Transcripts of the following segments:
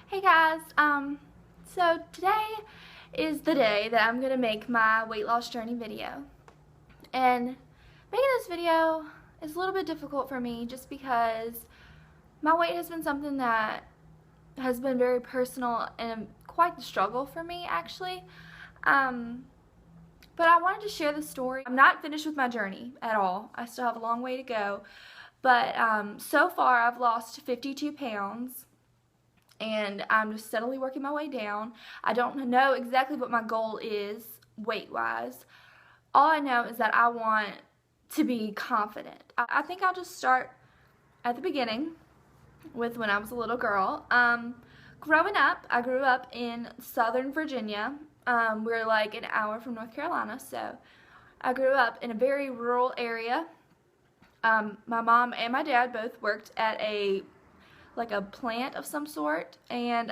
Hey guys, so today is the day that I'm gonna make my weight loss journey video. And making this video is a little bit difficult for me just because my weight has been something that has been very personal and quite the struggle for me actually. But I wanted to share the story. I'm not finished with my journey at all. I still have a long way to go. But so far I've lost 52 pounds. And I'm just steadily working my way down. I don't know exactly what my goal is weight-wise. All I know is that I want to be confident. I think I'll just start at the beginning with when I was a little girl. Growing up, I grew up in Southern Virginia. We're like an hour from North Carolina, so I grew up in a very rural area. My mom and my dad both worked at a plant of some sort, and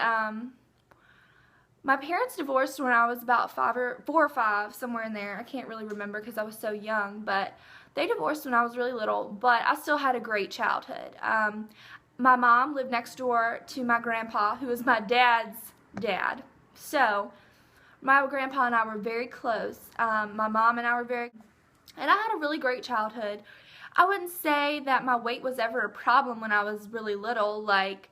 my parents divorced when I was about 4 or 5, somewhere in there. I can't really remember because I was so young, but they divorced when I was really little, but I still had a great childhood. My mom lived next door to my grandpa, who was my dad's dad, so my grandpa and I were very close. My mom and I were and I had a really great childhood. I wouldn't say that my weight was ever a problem when I was really little, like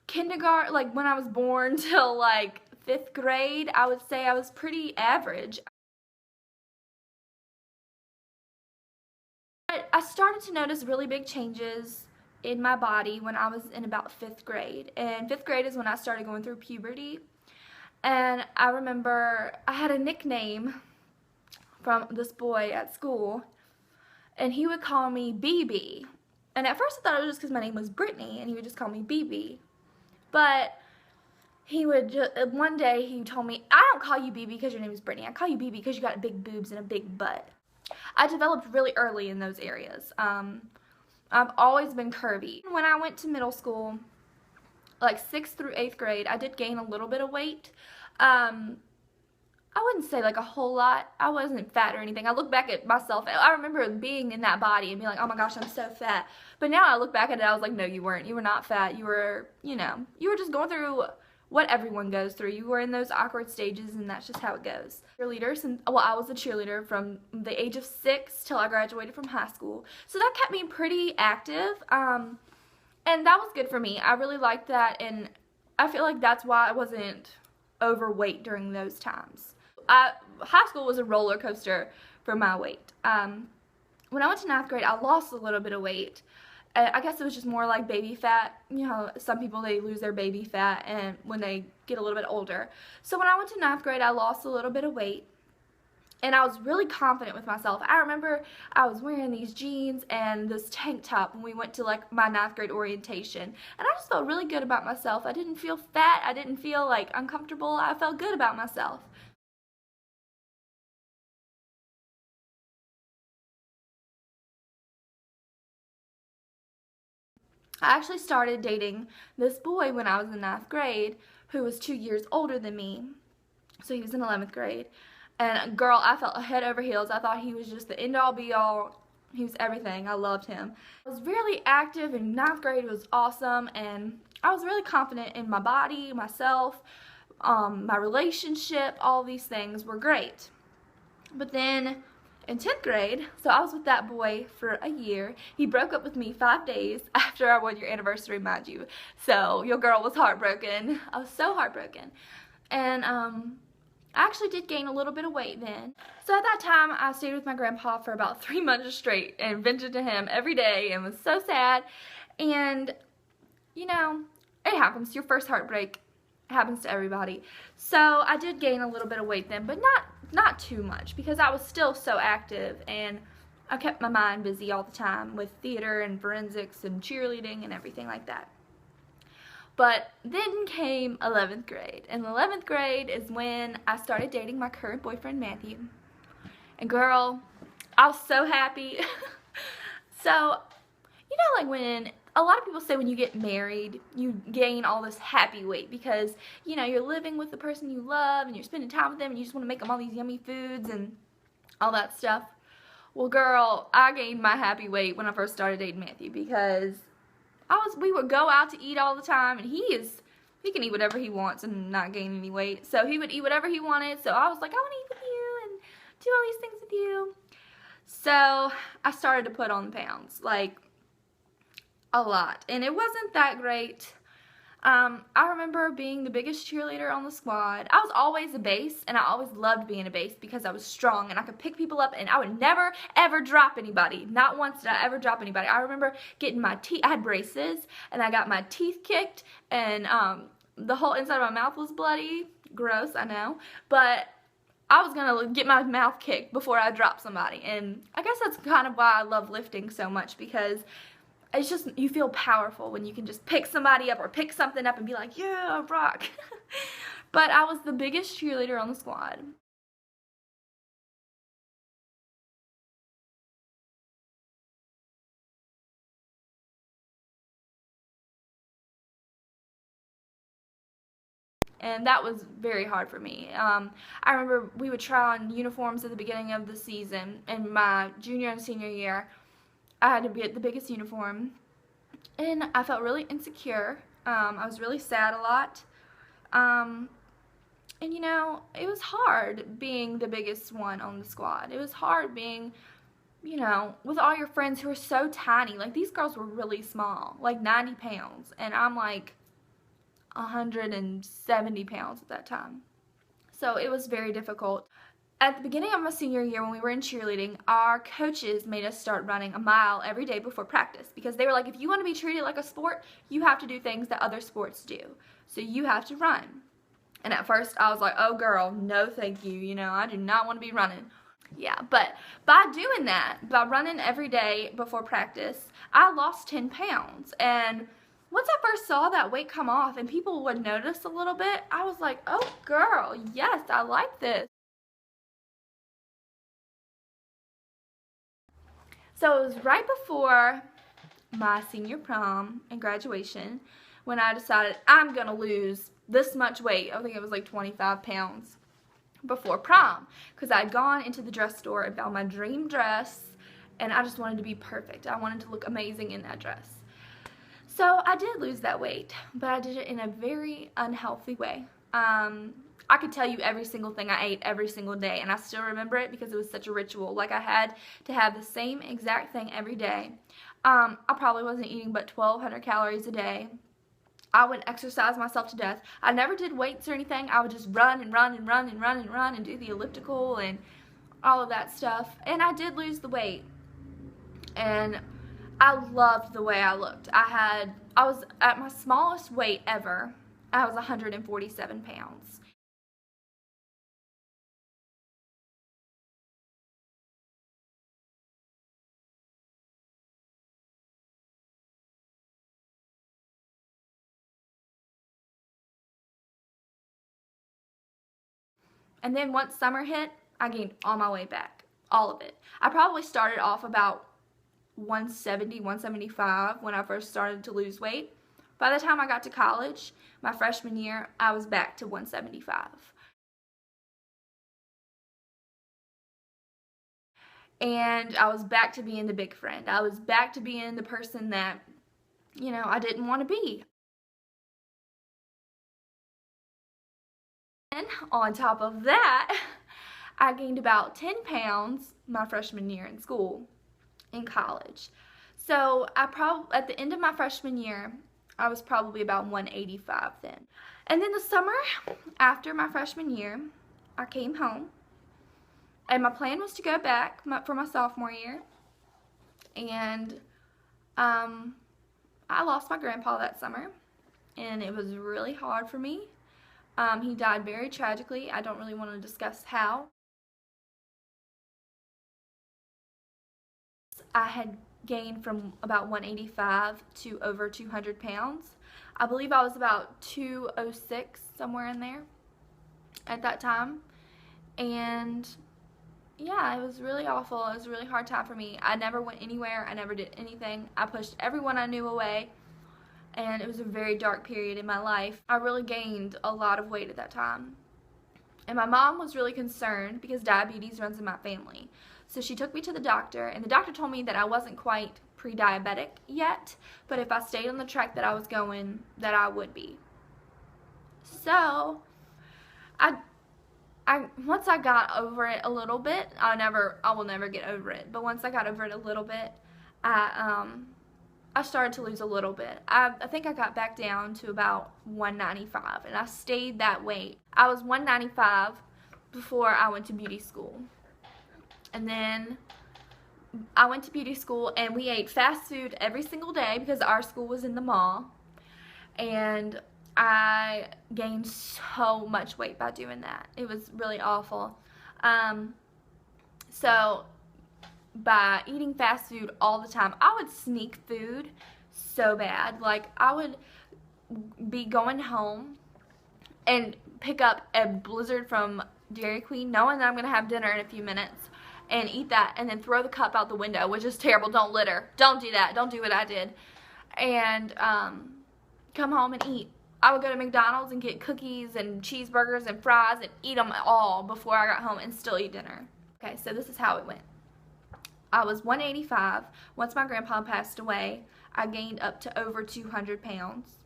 kindergarten, like when I was born till like 5th grade, I would say I was pretty average. But I started to notice really big changes in my body when I was in about 5th grade. And 5th grade is when I started going through puberty. And I remember I had a nickname from this boy at school. And he would call me BB. And at first I thought it was just because my name was Brittany, and he would just call me BB. But he would one day he told me, I don't call you BB because your name is Brittany. I call you BB because you got big boobs and a big butt. I developed really early in those areas. I've always been curvy. When I went to middle school, like 6th through 8th grade, I did gain a little bit of weight. I wouldn't say like a whole lot. I wasn't fat or anything. I look back at myself. I remember being in that body and being like, oh my gosh, I'm so fat. But now I look back at it, I was like, no, you weren't. You were not fat. You were, you were just going through what everyone goes through. You were in those awkward stages, and that's just how it goes. Cheerleader, well, I was a cheerleader from the age of 6 till I graduated from high school. So that kept me pretty active. And that was good for me. I really liked that, and I feel like that's why I wasn't overweight during those times. High school was a roller coaster for my weight. When I went to 9th grade, I lost a little bit of weight. I guess it was just more like baby fat. You know, some people, they lose their baby fat and when they get a little bit older. So when I went to 9th grade, I lost a little bit of weight. And I was really confident with myself. I remember I was wearing these jeans and this tank top when we went to like my 9th grade orientation. And I just felt really good about myself. I didn't feel fat. I didn't feel like uncomfortable. I felt good about myself. I actually started dating this boy when I was in 9th grade who was 2 years older than me. So he was in 11th grade. And girl, I felt head over heels. I thought he was just the end-all be-all. He was everything. I loved him. I was really active in 9th grade. It was awesome. And I was really confident in my body, myself, my relationship. All these things were great. But then in 10th grade, so I was with that boy for a year. He broke up with me 5 days after our 1-year anniversary, mind you. So your girl was heartbroken. I was so heartbroken. And I actually did gain a little bit of weight then. So at that time, I stayed with my grandpa for about 3 months straight and vented to him every day and was so sad. And, it happens. Your first heartbreak happens to everybody. So I did gain a little bit of weight then, but not too much because I was still so active and I kept my mind busy all the time with theater and forensics and cheerleading and everything like that. But then came 11th grade, and 11th grade is when I started dating my current boyfriend, Matthew. And girl, I was so happy. So, like when a lot of people say when you get married, you gain all this happy weight because, you're living with the person you love and you're spending time with them and you just want to make them all these yummy foods and all that stuff. Well, girl, I gained my happy weight when I first started dating Matthew because we would go out to eat all the time, and he's he can eat whatever he wants and not gain any weight. So he would eat whatever he wanted. So I was like, I want to eat with you and do all these things with you. So I started to put on pounds, like a lot. And it wasn't that great. I remember being the biggest cheerleader on the squad. I was always a base, and I always loved being a base because I was strong and I could pick people up, and I would never ever drop anybody. Not once did I ever drop anybody. I remember getting my teeth, I had braces, and I got my teeth kicked, and the whole inside of my mouth was bloody. Gross, I know, but I was gonna get my mouth kicked before I dropped somebody. And I guess that's kind of why I love lifting so much, because it's just, you feel powerful when you can just pick somebody up or pick something up and be like, yeah, rock. But I was the biggest cheerleader on the squad. And that was very hard for me. I remember we would try on uniforms at the beginning of the season. In my junior and senior year, I had to get the biggest uniform, and I felt really insecure. I was really sad a lot. And you know, it was hard being the biggest one on the squad. It was hard being, you know, with all your friends who are so tiny. Like, these girls were really small, like 90 pounds, and I'm like 170 pounds at that time. So it was very difficult. At the beginning of my senior year, when we were in cheerleading, our coaches made us start running a mile every day before practice, because they were like, if you want to be treated like a sport, you have to do things that other sports do. So you have to run. And at first I was like, oh girl, no thank you, you know, I do not want to be running. Yeah, but by doing that, by running every day before practice, I lost 10 pounds. And once I first saw that weight come off and people would notice a little bit, I was like, oh girl, yes, I like this. So it was right before my senior prom and graduation when I decided I'm going to lose this much weight. I think it was like 25 pounds before prom, because I'd gone into the dress store and found my dream dress, and I just wanted to be perfect. I wanted to look amazing in that dress. So I did lose that weight, but I did it in a very unhealthy way. I could tell you every single thing I ate every single day, and I still remember it because it was such a ritual. Like, I had to have the same exact thing every day. I probably wasn't eating but 1,200 calories a day. I would exercise myself to death. I never did weights or anything. I would just run and run and run and run and run and do the elliptical and all of that stuff. And I did lose the weight. And I loved the way I looked. I was at my smallest weight ever. I was 147 pounds. And then once summer hit, I gained all my weight back. All of it. I probably started off about 170, 175 when I first started to lose weight. By the time I got to college, my freshman year, I was back to 175. And I was back to being the big friend. I was back to being the person that, you know, I didn't want to be. And on top of that, I gained about 10 pounds my freshman year in school, in college. So at the end of my freshman year, I was probably about 185 then. And then the summer after my freshman year, I came home, and my plan was to go back for my sophomore year. And I lost my grandpa that summer, and it was really hard for me. He died very tragically. I don't really want to discuss how. I had gained from about 185 to over 200 pounds. I believe I was about 206, somewhere in there at that time. And yeah, it was really awful. It was a really hard time for me. I never went anywhere. I never did anything. I pushed everyone I knew away. And it was a very dark period in my life. I really gained a lot of weight at that time. And my mom was really concerned because diabetes runs in my family. So she took me to the doctor, and the doctor told me that I wasn't quite pre-diabetic yet, but if I stayed on the track that I was going, that I would be. So once I got over it a little bit, I will never get over it, but once I got over it a little bit, I started to lose a little bit. I think I got back down to about 195, and I stayed that weight. I was 195 before I went to beauty school. And then I went to beauty school, and we ate fast food every single day because our school was in the mall. And I gained so much weight by doing that. It was really awful. So by eating fast food all the time, I would sneak food so bad. Like, I would be going home and pick up a Blizzard from Dairy Queen, knowing that I'm going to have dinner in a few minutes, and eat that, and then throw the cup out the window, which is terrible. Don't litter. Don't do that. Don't do what I did. And come home and eat. I would go to McDonald's and get cookies and cheeseburgers and fries and eat them all before I got home and still eat dinner. Okay, so this is how it went. I was 185. Once my grandpa passed away, I gained up to over 200 pounds.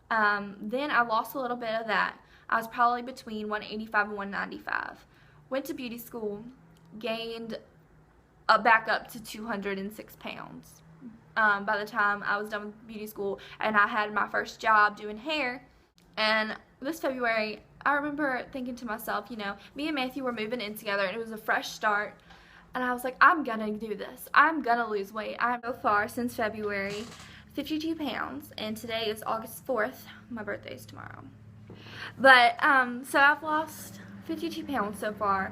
Then I lost a little bit of that. I was probably between 185 and 195. Went to beauty school, gained back up to 206 pounds. By the time I was done with beauty school, and I had my first job doing hair. And this February, I remember thinking to myself, you know, me and Matthew were moving in together, and it was a fresh start. And I was like, I'm gonna do this. I'm gonna lose weight. I'm so far since February, 52 pounds, and today is August 4th. My birthday is tomorrow. But, so I've lost 52 pounds so far.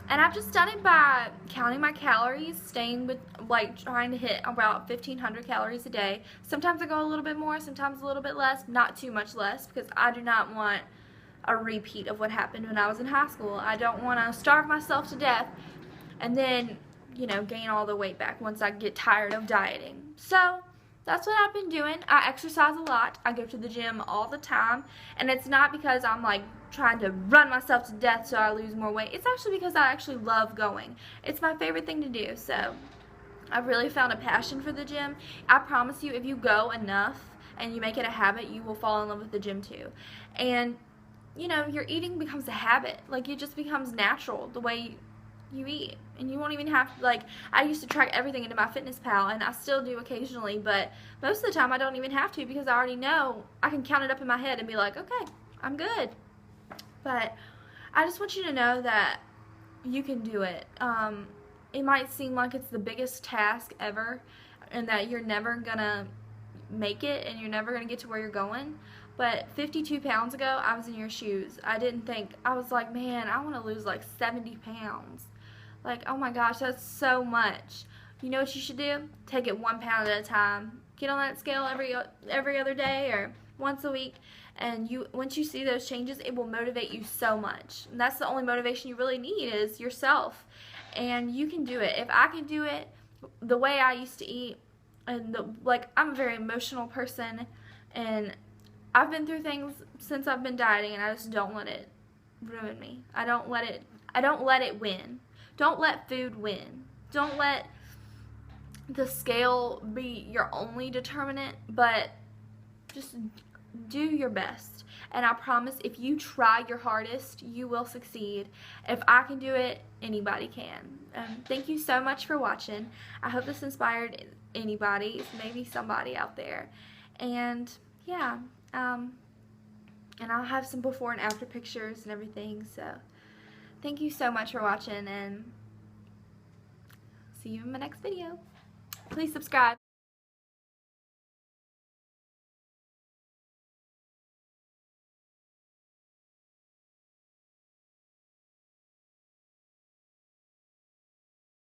And I've just done it by counting my calories, staying with, like, trying to hit about 1,500 calories a day. Sometimes I go a little bit more, sometimes a little bit less, not too much less, because I do not want a repeat of what happened when I was in high school. I don't want to starve myself to death and then, you know, gain all the weight back once I get tired of dieting. So that's what I've been doing. I exercise a lot. I go to the gym all the time, and it's not because I'm like trying to run myself to death so I lose more weight. It's actually because I actually love going. It's my favorite thing to do. So I've really found a passion for the gym. I promise you, if you go enough and you make it a habit, you will fall in love with the gym too. And, you know, your eating becomes a habit. Like, it just becomes natural the way you eat, and you won't even have to, like, I used to track everything into MyFitnessPal, and I still do occasionally, but most of the time I don't even have to, because I already know. I can count it up in my head and be like, okay, I'm good. But I just want you to know that you can do it. It might seem like it's the biggest task ever, and that you're never gonna make it, and you're never gonna get to where you're going. But 52 pounds ago, I was in your shoes. I didn't think, I was like, man, I want to lose like 70 pounds. Like, oh my gosh, that's so much. You know what you should do? Take it 1 pound at a time. Get on that scale every other day or once a week, and once you see those changes, it will motivate you so much. And that's the only motivation you really need, is yourself. And you can do it. If I can do it the way I used to eat, and I'm a very emotional person, and I've been through things since I've been dieting, and I just don't let it ruin me. I don't let it win. Don't let food win. Don't let the scale be your only determinant, but just do your best. And I promise, if you try your hardest, you will succeed. If I can do it, anybody can. Thank you so much for watching. I hope this inspired anybody, maybe somebody out there. And yeah, and I'll have some before and after pictures and everything. So thank you so much for watching, and see you in my next video. Please subscribe.